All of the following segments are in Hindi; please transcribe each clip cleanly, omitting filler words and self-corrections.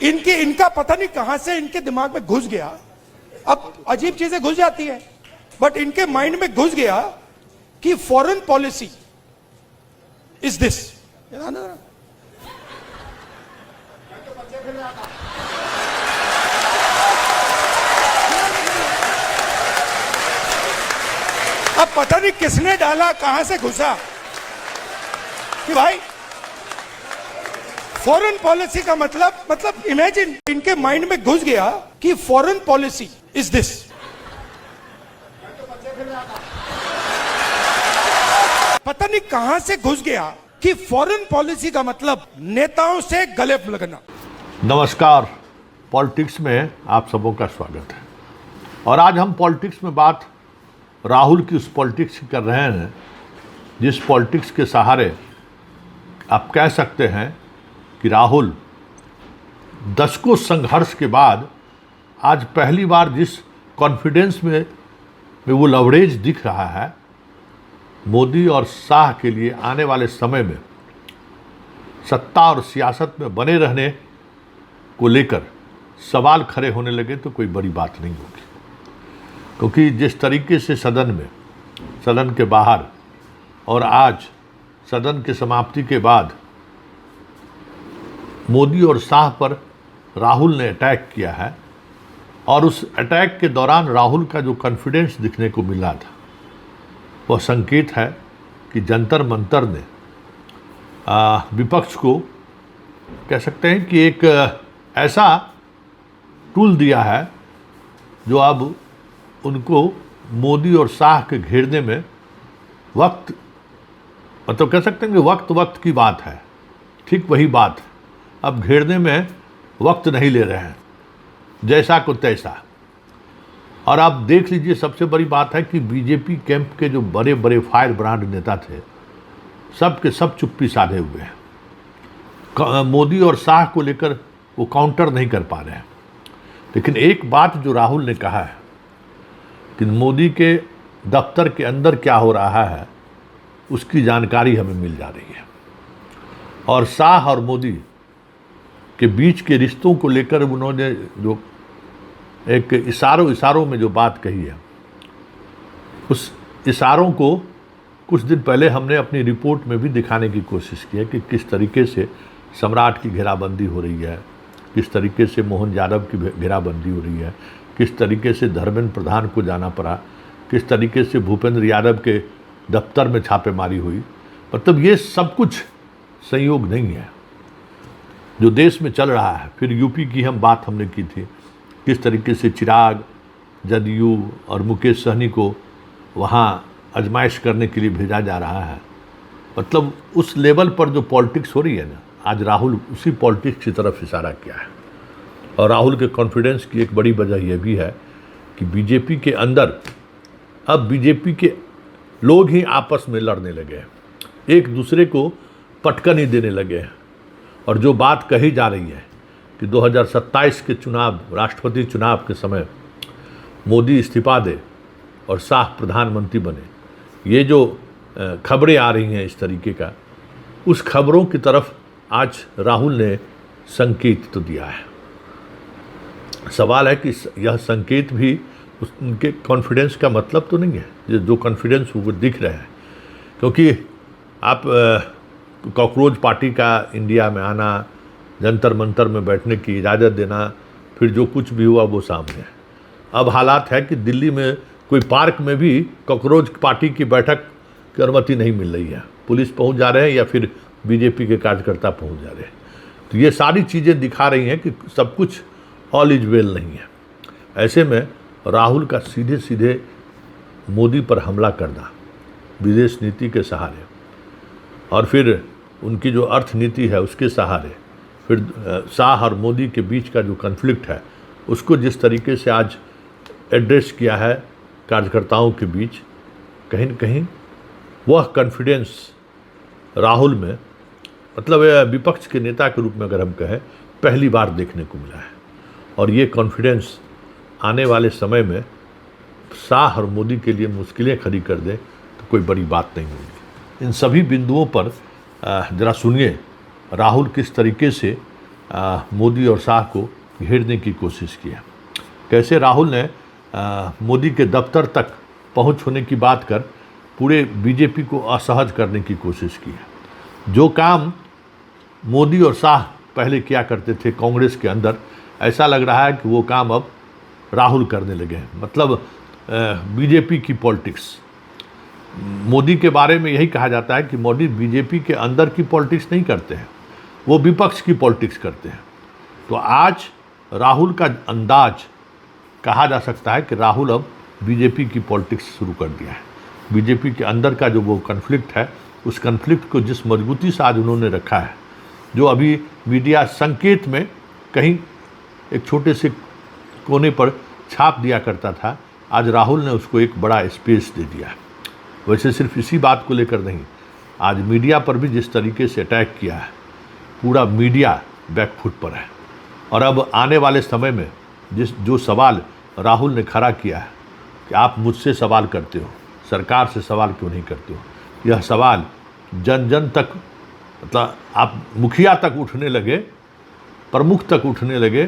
इनका पता नहीं कहां से इनके दिमाग में घुस गया। अब अजीब चीजें घुस जाती है, बट इनके माइंड में घुस गया कि फॉरेन पॉलिसी इज दिस। अब पता नहीं किसने डाला, कहां से घुसा कि भाई फॉरेन पॉलिसी का मतलब इमेजिन, इनके माइंड में घुस गया कि फॉरेन पॉलिसी इज दिस। पता नहीं कहां से घुस गया कि फॉरेन पॉलिसी का मतलब नेताओं से गले लगना। नमस्कार, पॉलिटिक्स में आप सबों का स्वागत है। और आज हम पॉलिटिक्स में बात राहुल की उस पॉलिटिक्स की कर रहे हैं जिस पॉलिटिक्स के सहारे आप कह सकते हैं कि राहुल दशकों संघर्ष के बाद आज पहली बार जिस कॉन्फिडेंस में वो लवरेज दिख रहा है मोदी और शाह के लिए आने वाले समय में सत्ता और सियासत में बने रहने को लेकर सवाल खड़े होने लगे तो कोई बड़ी बात नहीं होगी। क्योंकि जिस तरीके से सदन में, सदन के बाहर और आज सदन की समाप्ति के बाद मोदी और शाह पर राहुल ने अटैक किया है और उस अटैक के दौरान राहुल का जो कॉन्फिडेंस दिखने को मिला था वह संकेत है कि जंतर मंतर ने विपक्ष को कह सकते हैं कि एक ऐसा टूल दिया है जो अब उनको मोदी और शाह के घेरने में वक्त, मतलब कह सकते हैं कि वक्त की बात है, ठीक वही बात है। अब घेरने में वक्त नहीं ले रहे हैं, जैसा को तैसा। और आप देख लीजिए, सबसे बड़ी बात है कि बीजेपी कैंप के जो बड़े बड़े फायर ब्रांड नेता थे सब के सब चुप्पी साधे हुए हैं। मोदी और शाह को लेकर वो काउंटर नहीं कर पा रहे हैं। लेकिन एक बात जो राहुल ने कहा है कि मोदी के दफ्तर के अंदर क्या हो रहा है उसकी जानकारी हमें मिल जा रही है। और शाह और मोदी के बीच के रिश्तों को लेकर उन्होंने जो एक इशारों में जो बात कही है, उस इशारों को कुछ दिन पहले हमने अपनी रिपोर्ट में भी दिखाने की कोशिश की है कि किस तरीके से सम्राट की घेराबंदी हो रही है, किस तरीके से मोहन यादव की घेराबंदी हो रही है, किस तरीके से धर्मेंद्र प्रधान को जाना पड़ा, किस तरीके से भूपेंद्र यादव के दफ्तर में छापेमारी हुई। मतलब ये सब कुछ संयोग नहीं है जो देश में चल रहा है। फिर यूपी की बात हमने की थी, किस तरीके से चिराग, जदयू और मुकेश सहनी को वहाँ आजमाइश करने के लिए भेजा जा रहा है। मतलब उस लेवल पर जो पॉलिटिक्स हो रही है ना, आज राहुल उसी पॉलिटिक्स की तरफ इशारा किया है। और राहुल के कॉन्फिडेंस की एक बड़ी वजह यह भी है कि बीजेपी के अंदर अब बीजेपी के लोग ही आपस में लड़ने लगे हैं, एक दूसरे को पटकन ही देने लगे हैं। और जो बात कही जा रही है कि 2027 के चुनाव, राष्ट्रपति चुनाव के समय मोदी इस्तीफा दे और शाह प्रधानमंत्री बने, ये जो खबरें आ रही हैं इस तरीके का, उस खबरों की तरफ आज राहुल ने संकेत तो दिया है। सवाल है कि यह संकेत भी उनके कॉन्फिडेंस का मतलब तो नहीं है जो कॉन्फिडेंस वो दिख रहा है। क्योंकि आप कॉकरोच पार्टी का इंडिया में आना, जंतर मंतर में बैठने की इजाज़त देना, फिर जो कुछ भी हुआ वो सामने है। अब हालात है कि दिल्ली में कोई पार्क में भी कॉकरोच पार्टी की बैठक की अनुमति नहीं मिल रही है। पुलिस पहुंच जा रहे हैं या फिर बीजेपी के कार्यकर्ता पहुंच जा रहे हैं। तो ये सारी चीज़ें दिखा रही हैं कि सब कुछ ऑल इज वेल नहीं है। ऐसे में राहुल का सीधे सीधे मोदी पर हमला करना विदेश नीति के सहारे और फिर उनकी जो अर्थनीति है उसके सहारे, फिर शाह और मोदी के बीच का जो कन्फ्लिक्ट है उसको जिस तरीके से आज एड्रेस किया है कार्यकर्ताओं के बीच, कहीं न कहीं वह कॉन्फिडेंस राहुल में, मतलब विपक्ष के नेता के रूप में अगर हम कहें, पहली बार देखने को मिला है। और ये कॉन्फिडेंस आने वाले समय में शाह और मोदी के लिए मुश्किलें खड़ी कर दे तो कोई बड़ी बात नहीं होगी। इन सभी बिंदुओं पर ज़रा सुनिए राहुल किस तरीके से मोदी और शाह को घेरने की कोशिश की है। कैसे राहुल ने मोदी के दफ्तर तक पहुंच होने की बात कर पूरे बीजेपी को असहज करने की कोशिश की है। जो काम मोदी और शाह पहले किया करते थे कांग्रेस के अंदर, ऐसा लग रहा है कि वो काम अब राहुल करने लगे हैं। मतलब बीजेपी की पॉलिटिक्स, मोदी के बारे में यही कहा जाता है कि मोदी बीजेपी के अंदर की पॉलिटिक्स नहीं करते हैं, वो विपक्ष की पॉलिटिक्स करते हैं। तो आज राहुल का अंदाज कहा जा सकता है कि राहुल अब बीजेपी की पॉलिटिक्स शुरू कर दिया है। बीजेपी के अंदर का जो वो कन्फ्लिक्ट है, उस कन्फ्लिक्ट को जिस मजबूती से आज उन्होंने रखा है, जो अभी मीडिया संकेत में कहीं एक छोटे से कोने पर छाप दिया करता था, आज राहुल ने उसको एक बड़ा स्पेस दे दिया है। वैसे सिर्फ इसी बात को लेकर नहीं, आज मीडिया पर भी जिस तरीके से अटैक किया है, पूरा मीडिया बैकफुट पर है। और अब आने वाले समय में जो सवाल राहुल ने खड़ा किया है कि आप मुझसे सवाल करते हो, सरकार से सवाल क्यों नहीं करते हो, यह सवाल जन जन तक, मतलब आप मुखिया तक उठने लगे, प्रमुख तक उठने लगे,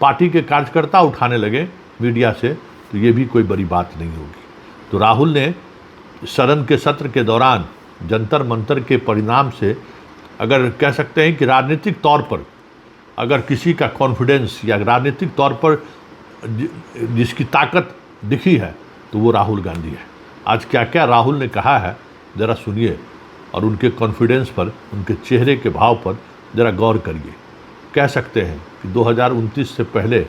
पार्टी के कार्यकर्ता उठाने लगे मीडिया से, तो ये भी कोई बड़ी बात नहीं होगी। तो राहुल ने सदन के सत्र के दौरान जंतर मंतर के परिणाम से, अगर कह सकते हैं कि राजनीतिक तौर पर अगर किसी का कॉन्फिडेंस या राजनीतिक तौर पर जिसकी ताकत दिखी है, तो वो राहुल गांधी है। आज क्या क्या राहुल ने कहा है ज़रा सुनिए, और उनके कॉन्फिडेंस पर, उनके चेहरे के भाव पर ज़रा गौर करिए। कह सकते हैं कि 2029 से पहले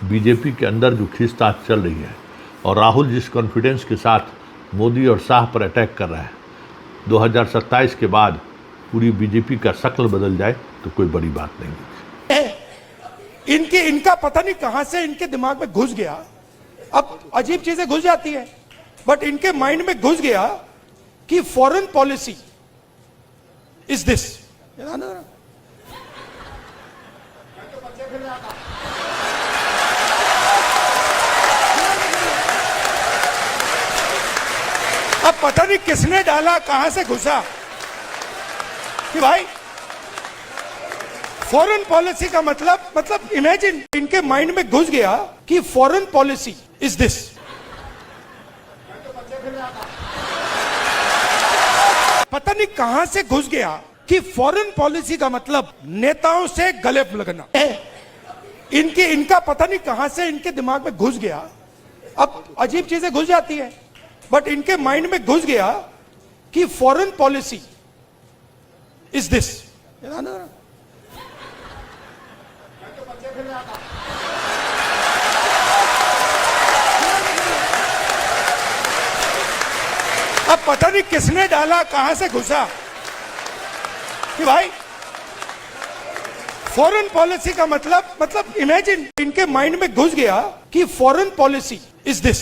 बीजेपी के अंदर जो खींचतान चल रही है, और राहुल जिस कॉन्फिडेंस के साथ मोदी और शाह पर अटैक कर रहा है, 2027 के बाद पूरी बीजेपी का शक्ल बदल जाए तो कोई बड़ी बात नहीं है। इनका पता नहीं कहां से इनके दिमाग में घुस गया। अब अजीब चीजें घुस जाती है, बट इनके माइंड में घुस गया कि फॉरेन पॉलिसी इज दिस। अब पता नहीं किसने डाला, कहां से घुसा कि भाई फॉरेन पॉलिसी का मतलब इमेजिन, इनके माइंड में घुस गया कि फॉरेन पॉलिसी इज दिस। पता नहीं कहां से घुस गया कि फॉरेन पॉलिसी का मतलब नेताओं से गले लगना। इनका पता नहीं कहां से इनके दिमाग में घुस गया। अब अजीब चीजें घुस जाती है, बट इनके माइंड में घुस गया कि फॉरेन पॉलिसी इज दिस। अब पता नहीं किसने डाला, कहां से घुसा कि भाई फॉरेन पॉलिसी का मतलब इमेजिन, इनके माइंड में घुस गया कि फॉरेन पॉलिसी इज दिस।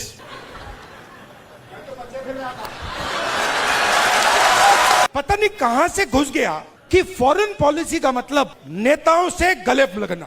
पता नहीं कहां से घुस गया कि फॉरेन पॉलिसी का मतलब नेताओं से गले लगना।